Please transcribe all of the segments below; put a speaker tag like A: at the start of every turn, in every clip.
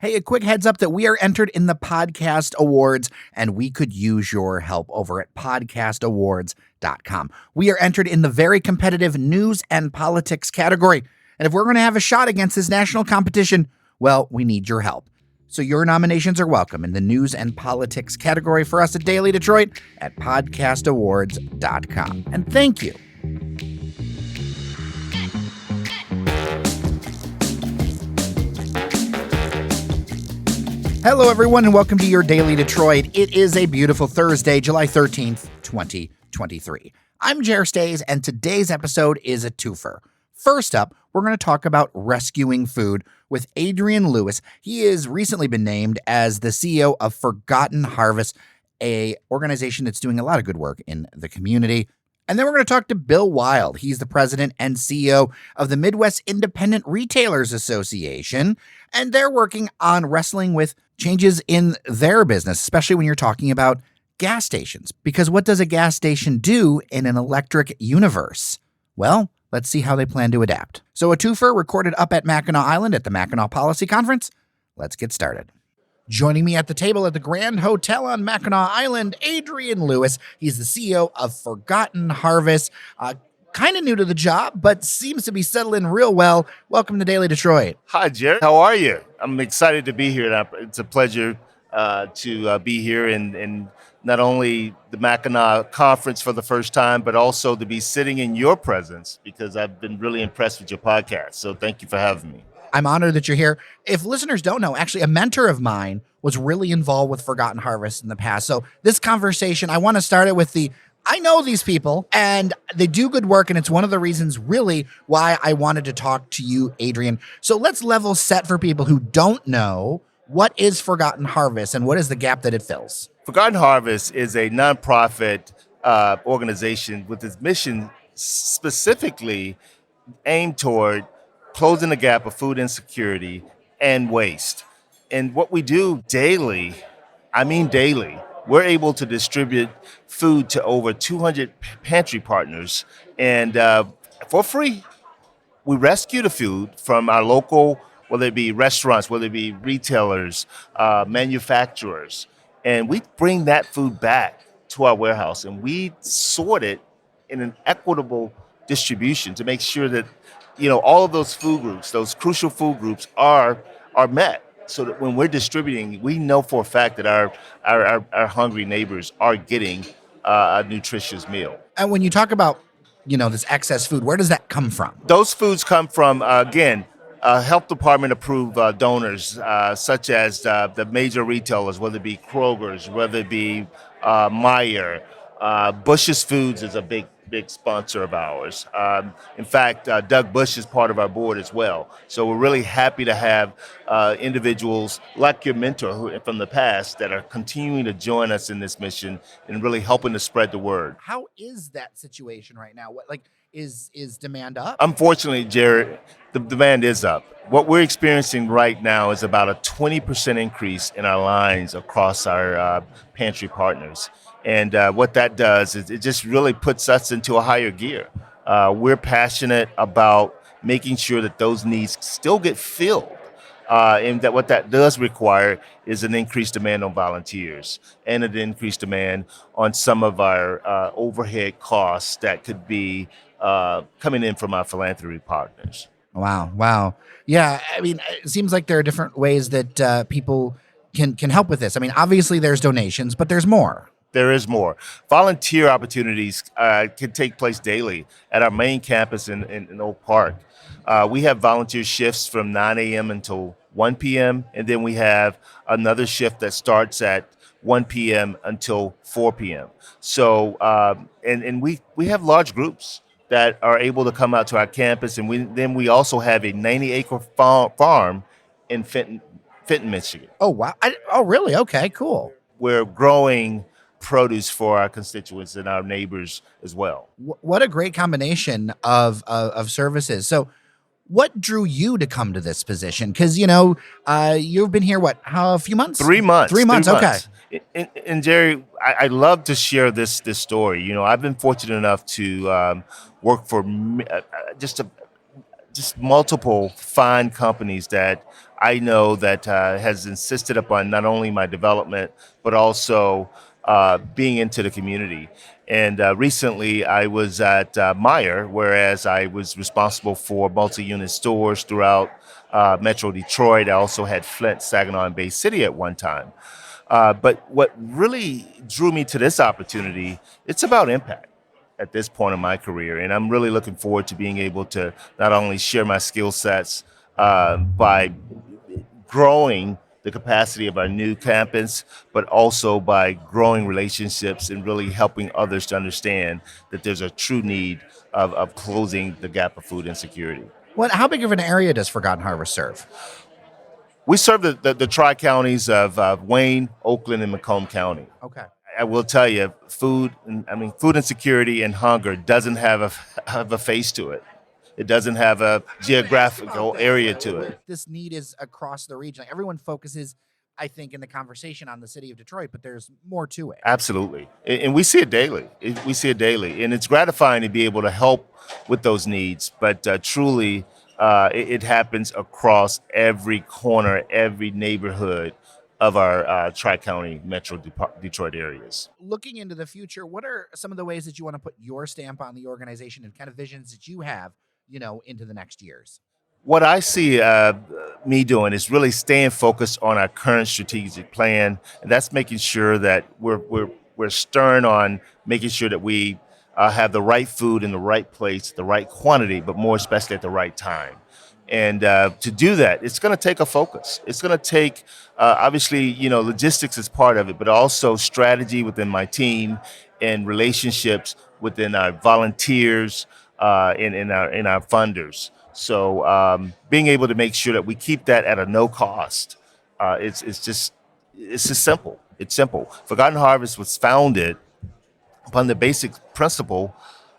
A: Hey, a quick heads up that we are entered in the podcast awards and we could use your help over at podcastawards.com. We are entered in the very competitive news and politics category. And if we're going to have a shot against this national competition, well, we need your help. So your nominations are welcome in the news and politics category for us at Daily Detroit at podcastawards.com. And thank you. Hello, everyone, and welcome to your Daily Detroit. It is a beautiful Thursday, July 13th, 2023. I'm Jer Stays, and today's episode is a twofer. First up, we're going to talk about rescuing food with Adrian Lewis. He has recently been named as the CEO of Forgotten Harvest, an organization that's doing a lot of good work in the community. And then we're going to talk to Bill Wild. He's the president and CEO of the Midwest Independent Retailers Association, and they're working on wrestling with changes in their business, especially when you're talking about gas stations. Because what does a gas station do in an electric universe? Well, let's see how they plan to adapt. So a twofer recorded up at Mackinac Island at the Mackinac Policy Conference. Let's get started. Joining me at the table at the Grand Hotel on Mackinac Island, Adrian Lewis. He's the CEO of Forgotten Harvest. Kind of new to the job, but seems to be settling real well. Welcome to Daily Detroit.
B: Hi, Jared. How are you? I'm excited to be here. It's a pleasure to be here in not only the Mackinac Conference for the first time, but also to be sitting in your presence because I've been really impressed with your podcast. So thank you for having me.
A: I'm honored that you're here. If listeners don't know, actually, a mentor of mine was really involved with Forgotten Harvest in the past. So this conversation, I want to start it with I know these people and they do good work. And it's one of the reasons really why I wanted to talk to you, Adrian. So let's level set for people who don't know, what is Forgotten Harvest and what is the gap that it fills?
B: Forgotten Harvest is a nonprofit organization with its mission specifically aimed toward closing the gap of food insecurity and waste. And what we do daily, we're able to distribute food to over 200 pantry partners. And for free, we rescue the food from our local, whether it be restaurants, whether it be retailers, manufacturers. And we bring that food back to our warehouse and we sort it in an equitable distribution to make sure that all of those food groups, those crucial food groups are met, so that when we're distributing, we know for a fact that our hungry neighbors are getting a nutritious meal.
A: And when you talk about, this excess food, where does that come from?
B: Those foods come from, health department approved donors, such as the major retailers, whether it be Kroger's, whether it be Meijer. Bush's Foods is a big sponsor of ours. In fact, Doug Bush is part of our board as well. So we're really happy to have individuals like your mentor from the past that are continuing to join us in this mission and really helping to spread the word.
A: How is that situation right now? Is demand up?
B: Unfortunately, Jared, the demand is up. What we're experiencing right now is about a 20% increase in our lines across our pantry partners. And what that does is it just really puts us into a higher gear. We're passionate about making sure that those needs still get filled. And that what that does require is an increased demand on volunteers and an increased demand on some of our overhead costs that could be coming in from our philanthropy partners.
A: Wow. Yeah, it seems like there are different ways that people can help with this. Obviously there's donations, but there's more.
B: There is more. Volunteer opportunities can take place daily at our main campus in Oak Park. We have volunteer shifts from 9 a.m. until 1 p.m. And then we have another shift that starts at 1 p.m. until 4 p.m. So, and we have large groups that are able to come out to our campus. And we also have a 90-acre farm in Fenton, Michigan.
A: Oh, wow. Oh, really? Okay, cool.
B: We're growing produce for our constituents and our neighbors as well.
A: What a great combination of services. So what drew you to come to this position? Because, you've been here, a few months?
B: 3 months.
A: 3 months, okay.
B: And Jerry, I love to share this story. I've been fortunate enough to work for just multiple fine companies that I know that has insisted upon not only my development, but also being into the community. And recently I was at Meyer, whereas I was responsible for multi-unit stores throughout Metro Detroit. I also had Flint, Saginaw, and Bay City at one time. But what really drew me to this opportunity, it's about impact at this point in my career. And I'm really looking forward to being able to not only share my skill sets by growing the capacity of our new campus, but also by growing relationships and really helping others to understand that there's a true need of closing the gap of food insecurity.
A: How big of an area does Forgotten Harvest serve?
B: We serve the tri-counties of Wayne, Oakland, and Macomb County.
A: Okay.
B: I will tell you, food insecurity and hunger doesn't have a face to it. It doesn't have a geographical area to it.
A: This need is across the region. Like, everyone focuses, I think, in the conversation on the city of Detroit, but there's more to it.
B: Absolutely. And we see it daily. We see it daily. And it's gratifying to be able to help with those needs. But truly, it happens across every corner, every neighborhood of our Tri-County Metro Detroit areas.
A: Looking into the future, what are some of the ways that you want to put your stamp on the organization and kind of visions that you have, into the next years?
B: What I see me doing is really staying focused on our current strategic plan, and that's making sure that we're stern on making sure that we have the right food in the right place, the right quantity, but more especially at the right time. And to do that, it's going to take a focus. It's going to take, obviously, logistics is part of it, but also strategy within my team and relationships within our volunteers in our funders. So being able to make sure that we keep that at a no cost, it's just simple. It's simple. Forgotten Harvest was founded upon the basic principle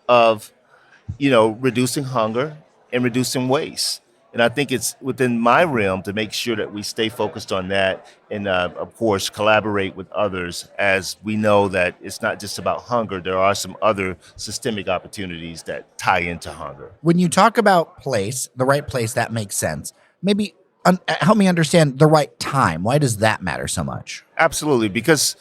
B: of, reducing hunger and reducing waste. And I think it's within my realm to make sure that we stay focused on that and, of course, collaborate with others, as we know that it's not just about hunger. There are some other systemic opportunities that tie into hunger.
A: When you talk about the right place, that makes sense. Maybe help me understand the right time. Why does that matter so much?
B: Absolutely, because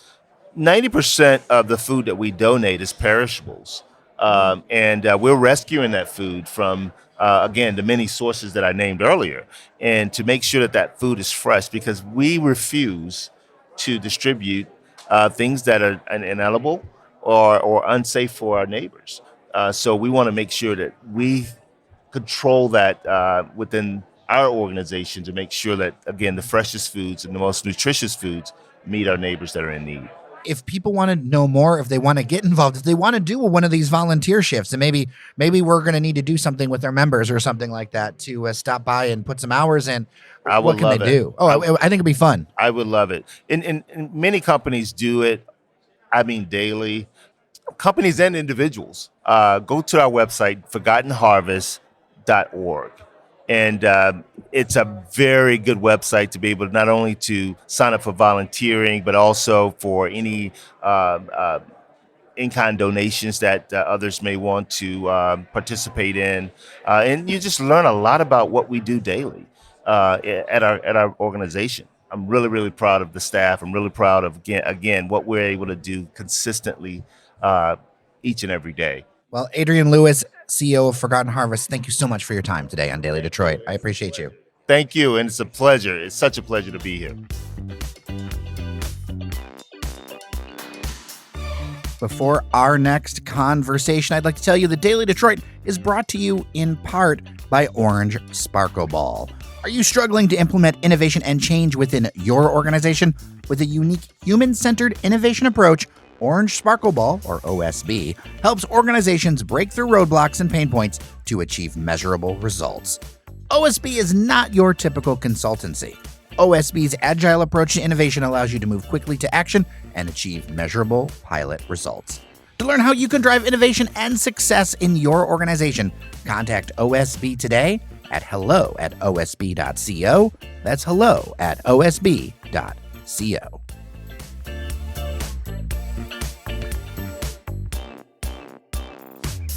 B: 90% of the food that we donate is perishables. And we're rescuing that food from, again, the many sources that I named earlier, and to make sure that that food is fresh, because we refuse to distribute things that are inedible or unsafe for our neighbors. So we want to make sure that we control that within our organization to make sure that, again, the freshest foods and the most nutritious foods meet our neighbors that are in need.
A: If people want to know more, if they want to get involved, if they want to do one of these volunteer shifts, and maybe we're going to need to do something with our members or something like that to stop by and put some hours in. What can they do? I think it'd be fun.
B: I would love it. And many companies do it, daily. Companies and individuals. Go to our website, forgottenharvest.org. And it's a very good website to be able to not only to sign up for volunteering, but also for any in-kind donations that others may want to participate in. And you just learn a lot about what we do daily at our organization. I'm really, really proud of the staff. I'm really proud of, again, what we're able to do consistently each and every day.
A: Well, Adrian Lewis, CEO of Forgotten Harvest, thank you so much for your time today on Daily Detroit. I appreciate you.
B: Thank you, and it's a pleasure. It's such a pleasure to be here.
A: Before our next conversation, I'd like to tell you that Daily Detroit is brought to you in part by Orange Sparkle Ball. Are you struggling to implement innovation and change within your organization? With a unique human-centered innovation approach, Orange Sparkle Ball, or OSB, helps organizations break through roadblocks and pain points to achieve measurable results. OSB is not your typical consultancy. OSB's agile approach to innovation allows you to move quickly to action and achieve measurable pilot results. To learn how you can drive innovation and success in your organization, contact OSB today at hello@osb.co. That's hello@osb.co.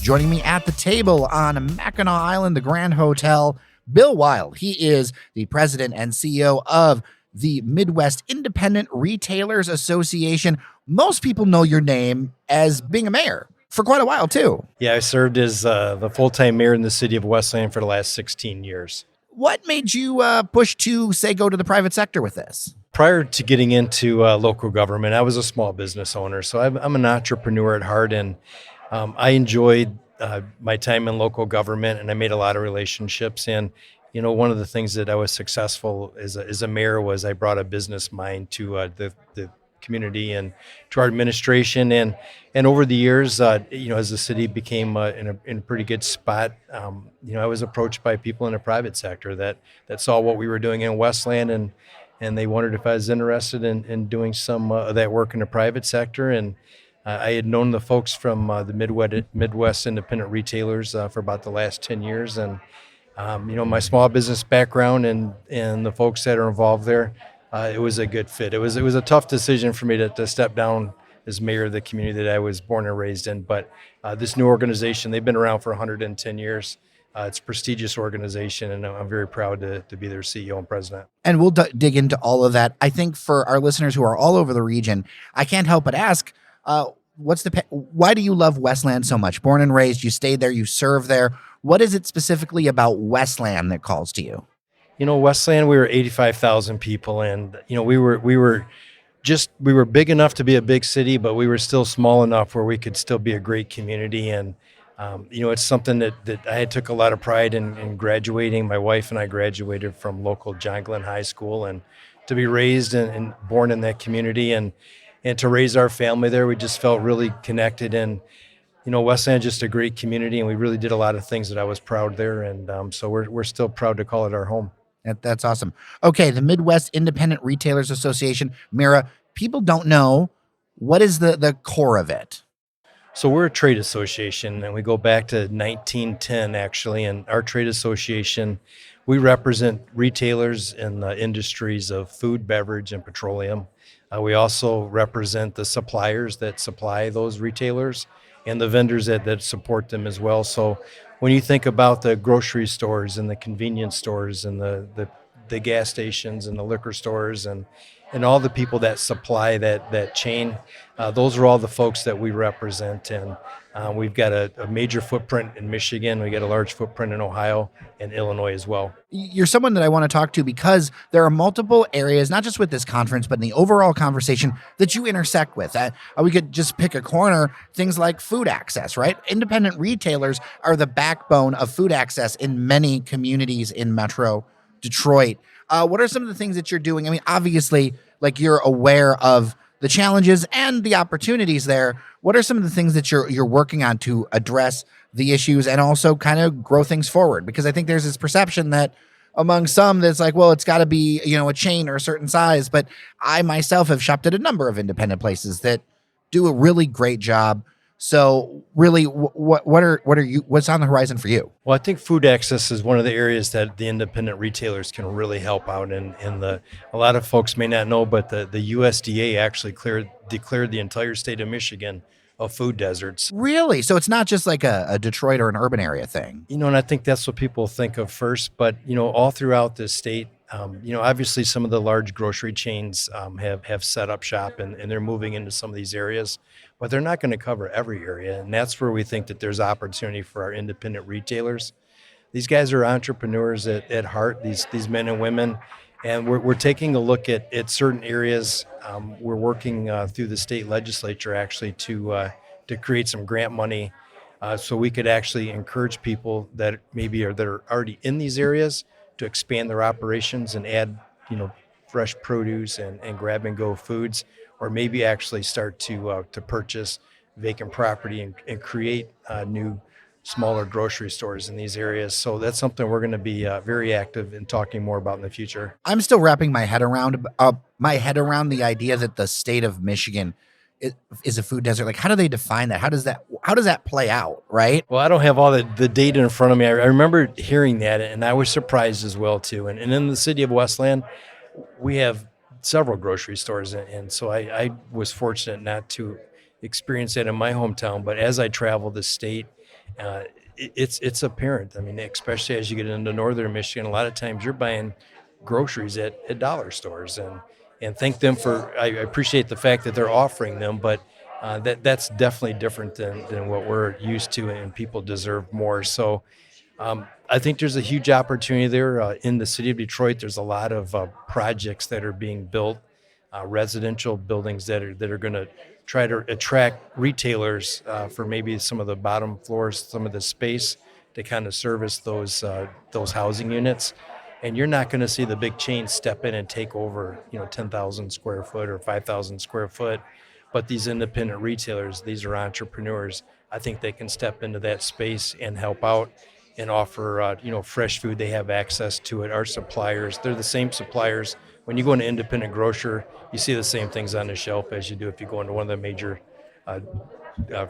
A: Joining me at the table on Mackinac Island, the Grand Hotel, Bill Weil. He is the president and CEO of the Midwest Independent Retailers Association. Most people know your name as being a mayor for quite a while, too.
C: Yeah, I served as the full-time mayor in the city of Westland for the last 16 years.
A: What made you push to, say, go to the private sector with this?
C: Prior to getting into local government, I was a small business owner, so I'm an entrepreneur at heart, and I enjoyed my time in local government, and I made a lot of relationships. And one of the things that I was successful as a mayor was I brought a business mind to the community and to our administration, and over the years, as the city became in a pretty good spot, I was approached by people in the private sector that saw what we were doing in Westland, and they wondered if I was interested in doing some of that work in the private sector. And I had known the folks from the Midwest Independent Retailers for about the last 10 years. And, my small business background and the folks that are involved there, it was a good fit. It was a tough decision for me to step down as mayor of the community that I was born and raised in. But this new organization, they've been around for 110 years. It's a prestigious organization, and I'm very proud to be their CEO and president.
A: And we'll dig into all of that. I think for our listeners who are all over the region, I can't help but ask, why do you love Westland so much? Born and raised, you stayed there, you served there. What is it specifically about Westland that calls to you?
C: Westland, we were 85,000 people, and we were big enough to be a big city, but we were still small enough where we could still be a great community. And it's something that I took a lot of pride in graduating. My wife and I graduated from local John Glenn High School, and to be raised and born in that community and to raise our family there, we just felt really connected. And Westland is just a great community, and we really did a lot of things that I was proud there. And so we're still proud to call it our home.
A: That's awesome. Okay, the Midwest Independent Retailers Association, Mira, people don't know, what is the core of it?
C: So we're a trade association, and we go back to 1910, actually. And our trade association, we represent retailers in the industries of food, beverage, and petroleum. We also represent the suppliers that supply those retailers and the vendors that support them as well. So when you think about the grocery stores and the convenience stores and the gas stations and the liquor stores and all the people that supply that chain, those are all the folks that we represent. And we've got a major footprint in Michigan. We got a large footprint in Ohio and Illinois as well.
A: You're someone that I want to talk to because there are multiple areas, not just with this conference, but in the overall conversation that you intersect with. We could just pick a corner, things like food access, right? Independent retailers are the backbone of food access in many communities in Metro Detroit. What are some of the things that you're doing? I mean, obviously, like, you're aware of the challenges and the opportunities there. What are some of the things that you're working on to address the issues and also kind of grow things forward? Because I think there's this perception that among some that's like, well, it's got to be, a chain or a certain size. But I myself have shopped at a number of independent places that do a really great job. So really, what's on the horizon for you?
C: Well, I think food access is one of the areas that the independent retailers can really help out. And a lot of folks may not know, but the USDA actually declared the entire state of Michigan a food deserts.
A: Really? So it's not just like a Detroit or an urban area thing?
C: And I think that's what people think of first. But, all throughout the state, obviously some of the large grocery chains have set up shop and they're moving into some of these areas, but they're not going to cover every area. And that's where we think that there's opportunity for our independent retailers. These guys are entrepreneurs at heart, these men and women, and we're taking a look at certain areas. We're working through the state legislature actually to create some grant money so we could actually encourage people that are already in these areas to expand their operations and add, fresh produce and grab and go foods, or maybe actually start to purchase vacant property and create new smaller grocery stores in these areas. So that's something we're going to be very active in talking more about in the future.
A: I'm still wrapping my head around the idea that the state of Michigan is a food desert. Like, how do they define that? How does that play out, right?
C: Well, I don't have all the data in front of me. I remember hearing that, and I was surprised as well, too. And in the city of Westland, we have several grocery stores, and so I was fortunate not to experience that in my hometown. But as I travel the state, it's apparent. I mean, especially as you get into northern Michigan, a lot of times you're buying groceries at dollar stores, and thank them for. I appreciate the fact that they're offering them, but that's definitely different than what we're used to, and people deserve more. So I think there's a huge opportunity there in the city of Detroit. There's a lot of projects that are being built, residential buildings that are going to try to attract retailers for maybe some of the bottom floors, some of the space to kind of service those housing units. And you're not going to see the big chains step in and take over, 10,000 square foot or 5,000 square foot. But these independent retailers, these are entrepreneurs. I think they can step into that space and help out and offer, fresh food. They have access to it. Our suppliers, they're the same suppliers. When you go into independent grocer, you see the same things on the shelf as you do if you go into one of the major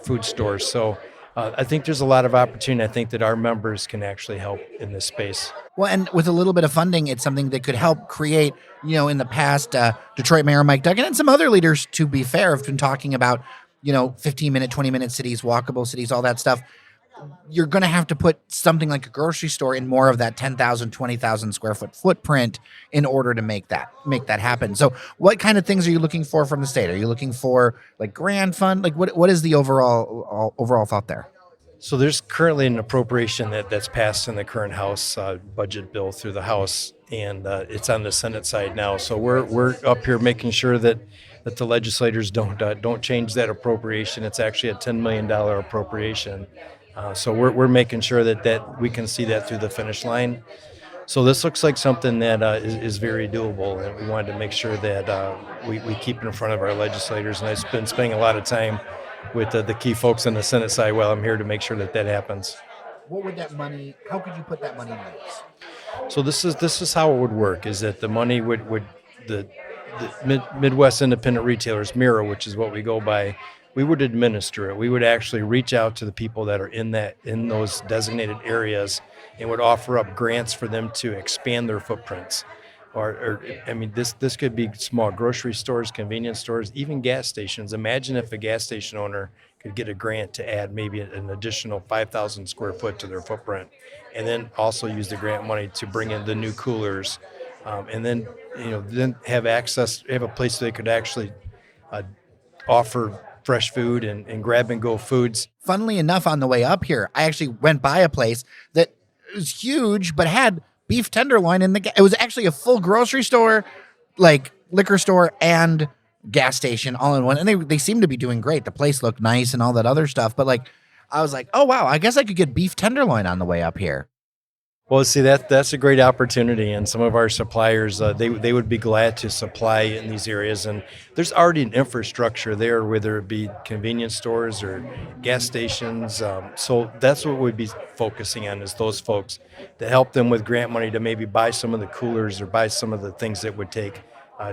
C: food stores. So I think there's a lot of opportunity. I think that our members can actually help in this space.
A: Well, and with a little bit of funding, it's something that could help create, in the past, Detroit Mayor Mike Duggan and some other leaders, to be fair, have been talking about, 15-minute, 20-minute cities, walkable cities, all that stuff. You're going to have to put something like a grocery store in more of that 10,000, 20,000 square foot footprint in order to make that happen. So what kind of things are you looking for from the state? Are you looking for like grant fund? Like what is the overall thought there?
C: So there's currently an appropriation that's passed in the current House budget bill through the House, and it's on the Senate side now. So we're up here making sure that the legislators don't change that appropriation. It's actually a $10 million appropriation. So we're making sure that we can see that through the finish line. So this looks like something that is very doable, and we wanted to make sure that we keep it in front of our legislators. And I've been spending a lot of time with the key folks on the Senate side while I'm here to make sure that happens.
A: What would that money? How could you put that money in use?
C: So this is how it would work: is that the money would the Midwest Independent Retailers Mirror, which is what we go by. We would administer it. We would actually reach out to the people that are in those designated areas and would offer up grants for them to expand their footprints. This could be small grocery stores, convenience stores, even gas stations. Imagine if a gas station owner could get a grant to add maybe an additional 5,000 square foot to their footprint, and then also use the grant money to bring in the new coolers, and then have a place they could actually offer fresh food and grab and go foods.
A: Funnily enough, on the way up here, I actually went by a place that was huge, but had beef tenderloin it was actually a full grocery store, like liquor store and gas station all in one. And they seemed to be doing great. The place looked nice and all that other stuff. But I was like, oh, wow, I guess I could get beef tenderloin on the way up here.
C: Well, see, that's a great opportunity, and some of our suppliers, they would be glad to supply in these areas. And there's already an infrastructure there, whether it be convenience stores or gas stations. So that's what we'd be focusing on, is those folks, to help them with grant money to maybe buy some of the coolers or buy some of the things that would take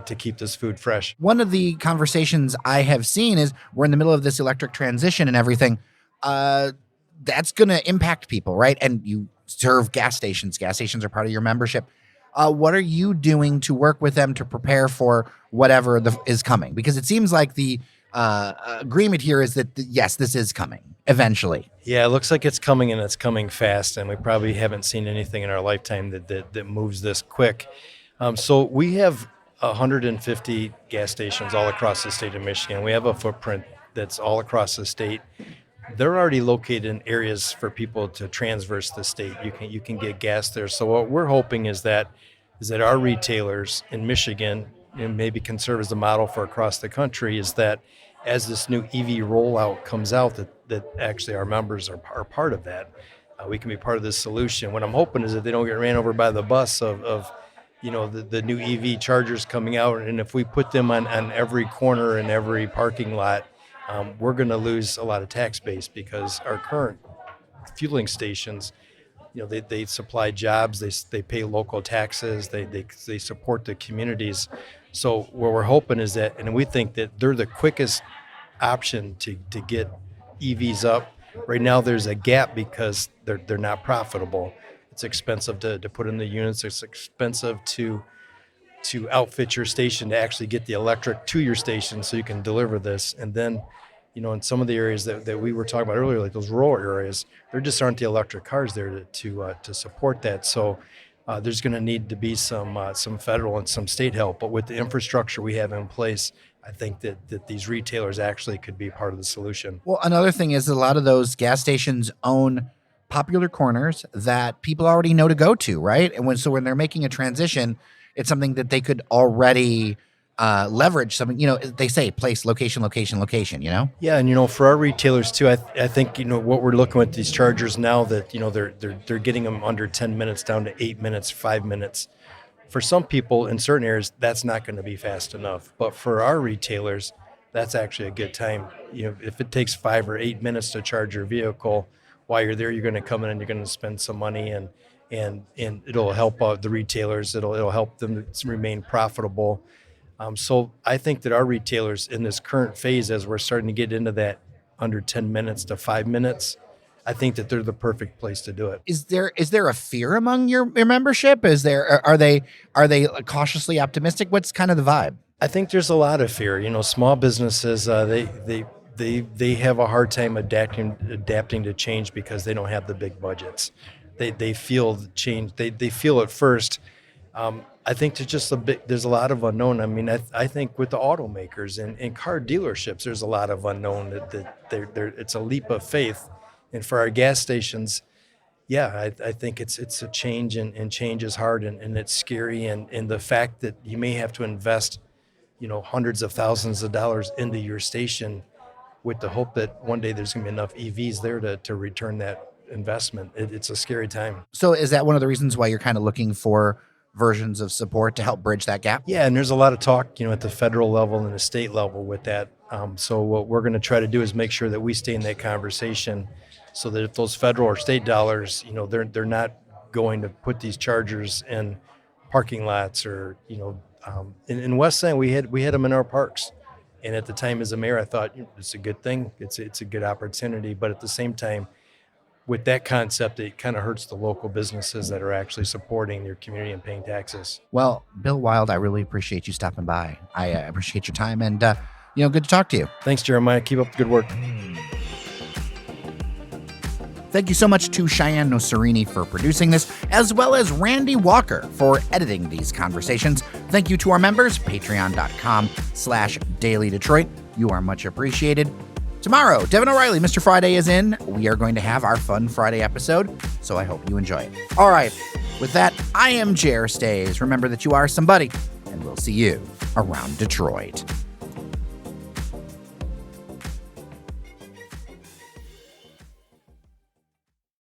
C: to keep this food fresh.
A: One of the conversations I have seen is we're in the middle of this electric transition and everything. That's going to impact people, right? And you serve gas stations. Gas stations are part of your membership. What are you doing to work with them to prepare for whatever is coming? Because it seems like the agreement here is that, yes, this is coming eventually.
C: Yeah, it looks like it's coming, and it's coming fast, and we probably haven't seen anything in our lifetime that moves this quick. So we have 150 gas stations all across the state of Michigan. We have a footprint that's all across the state. They're already located in areas for people to transverse the state. You can get gas there. So what we're hoping is that our retailers in Michigan, and maybe can serve as a model for across the country, is that as this new EV rollout comes out, that actually our members are part of that. We can be part of this solution. What I'm hoping is that they don't get ran over by the bus of the new EV chargers coming out, and if we put them on every corner and every parking lot, we're going to lose a lot of tax base, because our current fueling stations, they supply jobs, they pay local taxes, they support the communities. So what we're hoping is that, and we think that they're the quickest option to get EVs up. Right now there's a gap because they're not profitable. It's expensive to put in the units. It's expensive to outfit your station to actually get the electric to your station so you can deliver this. And then, in some of the areas that we were talking about earlier, like those rural areas, there just aren't the electric cars there to support that. So there's going to need to be some federal and some state help. But with the infrastructure we have in place, I think that these retailers actually could be part of the solution.
A: Well, another thing is a lot of those gas stations own popular corners that people already know to go to, right? And when they're making a transition, it's something that they could already leverage. Something, they say place, location, location, location.
C: Yeah, and for our retailers too, I think what we're looking at these chargers now that they're getting them under 10 minutes down to 8 minutes, 5 minutes. For some people in certain areas, that's not going to be fast enough. But for our retailers, that's actually a good time. If it takes 5 or 8 minutes to charge your vehicle, while you're there, you're going to come in and you're going to spend some money, and it'll help the retailers. It'll help them to remain profitable. So I think that our retailers in this current phase, as we're starting to get into that under 10 minutes to 5 minutes, I think that they're the perfect place to do it.
A: Is there a fear among your membership? Are they cautiously optimistic? What's kind of the vibe?
C: I think there's a lot of fear. Small businesses they have a hard time adapting to change because they don't have the big budgets. They feel the change. They feel it first. I think there's a lot of unknown. I mean, I think with the automakers and car dealerships, there's a lot of unknown that it's a leap of faith. And for our gas stations, yeah, I think it's a change, and change is hard, and it's scary. And the fact that you may have to invest, hundreds of thousands of dollars into your station with the hope that one day there's going to be enough EVs there to return that investment. It's a scary time.
A: So is that one of the reasons why you're kind of looking for versions of support to help bridge that gap?
C: Yeah, and there's a lot of talk, at the federal level and the state level with that. So what we're going to try to do is make sure that we stay in that conversation, so that if those federal or state dollars, they're not going to put these chargers in parking lots or, in West End, we had them in our parks. And at the time as a mayor, I thought it's a good thing. It's a good opportunity. But at the same time, with that concept, it kind of hurts the local businesses that are actually supporting their community and paying taxes.
A: Well, Bill Wild, I really appreciate you stopping by. I appreciate your time, and good to talk to you.
C: Thanks, Jeremiah. Keep up the good work.
A: Thank you so much to Cheyenne Nocerini for producing this, as well as Randy Walker for editing these conversations. Thank you to our members, patreon.com/dailydetroit. You are much appreciated. Tomorrow, Devin O'Reilly, Mr. Friday is in. We are going to have our fun Friday episode, so I hope you enjoy it. All right, with that, I am Jer Stays. Remember that you are somebody, and we'll see you around Detroit.